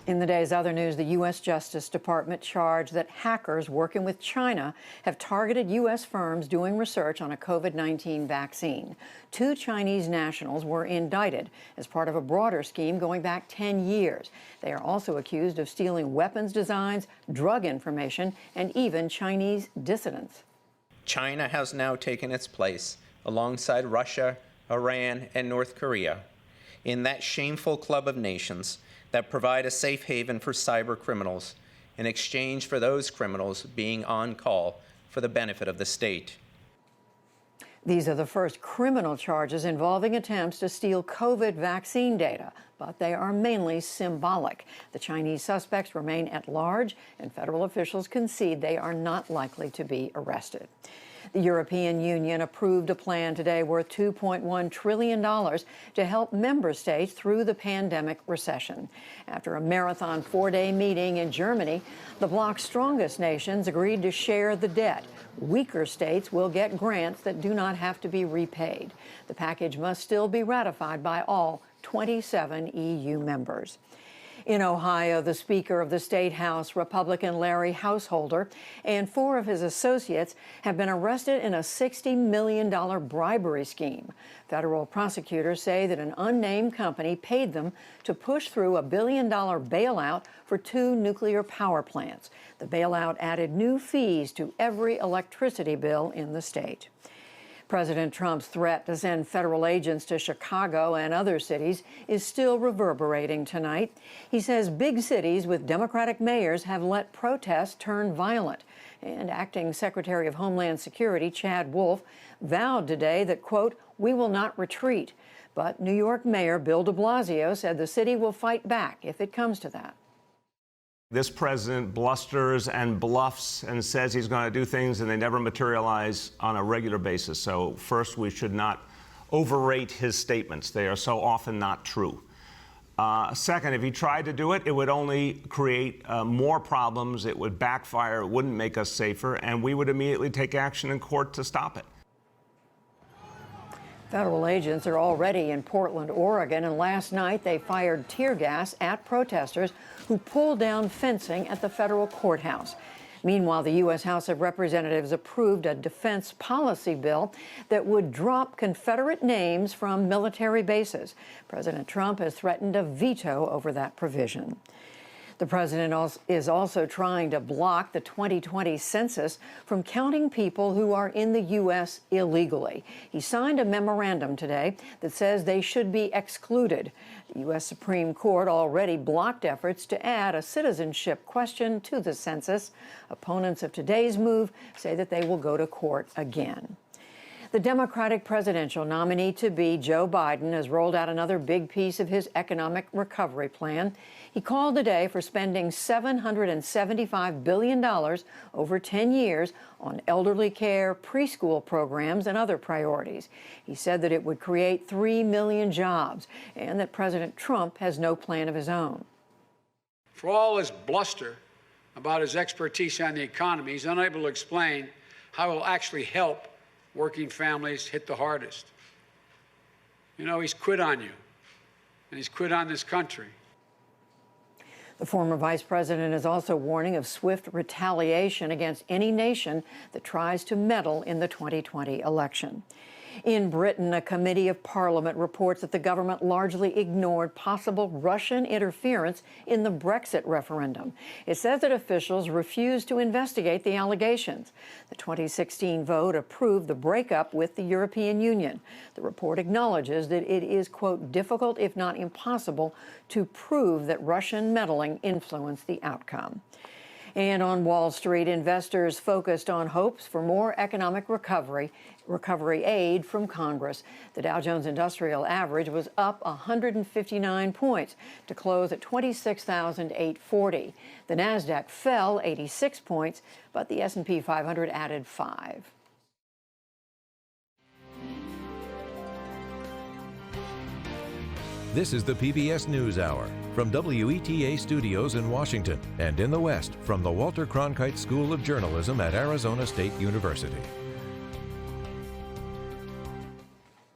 In the day's other news, the U.S. Justice Department charged that hackers working with China have targeted U.S. firms doing research on a COVID-19 vaccine. 2 Chinese nationals were indicted as part of a broader scheme going back 10 years. They are also accused of stealing weapons designs, drug information, and even Chinese dissidents. China has now taken its place alongside Russia, Iran, and North Korea in that shameful club of nations that provide a safe haven for cyber criminals in exchange for those criminals being on call for the benefit of the state. These are the first criminal charges involving attempts to steal COVID vaccine data, but they are mainly symbolic. The Chinese suspects remain at large, and federal officials concede they are not likely to be arrested. The European Union approved a plan today worth $2.1 trillion to help member states through the pandemic recession. After a marathon 4-day meeting in Germany, the bloc's strongest nations agreed to share the debt. Weaker states will get grants that do not have to be repaid. The package must still be ratified by all 27 EU members. In Ohio, the Speaker of the State House, Republican Larry Householder, and 4 of his associates have been arrested in a $60 million bribery scheme. Federal prosecutors say that an unnamed company paid them to push through a $1 billion bailout for 2 nuclear power plants. The bailout added new fees to every electricity bill in the state. President Trump's threat to send federal agents to Chicago and other cities is still reverberating tonight. He says big cities with Democratic mayors have let protests turn violent. And Acting Secretary of Homeland Security Chad Wolf vowed today that, quote, "we will not retreat." But New York Mayor Bill de Blasio said the city will fight back if it comes to that. This president blusters and bluffs and says he's going to do things, and they never materialize on a regular basis. So first, we should not overrate his statements. They are so often not true. Second, if he tried to do it, it would only create more problems. It would backfire. It wouldn't make us safer, and we would immediately take action in court to stop it. Federal agents are already in Portland, Oregon, and last night they fired tear gas at protesters who pulled down fencing at the federal courthouse. Meanwhile, the U.S. House of Representatives approved a defense policy bill that would drop Confederate names from military bases. President Trump has threatened a veto over that provision. The president is also trying to block the 2020 census from counting people who are in the U.S. illegally. He signed a memorandum today that says they should be excluded. The U.S. Supreme Court already blocked efforts to add a citizenship question to the census. Opponents of today's move say that they will go to court again. The Democratic presidential nominee-to-be, Joe Biden, has rolled out another big piece of his economic recovery plan. He called today for spending $775 billion over 10 years on elderly care, preschool programs, and other priorities. He said that it would create 3 million jobs and that President Trump has no plan of his own. For all his bluster about his expertise on the economy, he's unable to explain how it will actually help working families hit the hardest. You know, he's quit on you, and he's quit on this country. The former vice president is also warning of swift retaliation against any nation that tries to meddle in the 2020 election. In Britain, a committee of parliament reports that the government largely ignored possible Russian interference in the Brexit referendum. It says that officials refused to investigate the allegations. The 2016 vote approved the breakup with the European Union. The report acknowledges that it is, quote, difficult, if not impossible, to prove that Russian meddling influenced the outcome. And on Wall Street, investors focused on hopes for more economic recovery aid from Congress. The Dow Jones Industrial Average was up 159 points to close at 26,840. The Nasdaq fell 86 points, but the S&P 500 added 5. This is the PBS NewsHour from WETA Studios in Washington and in the West from the Walter Cronkite School of Journalism at Arizona State University.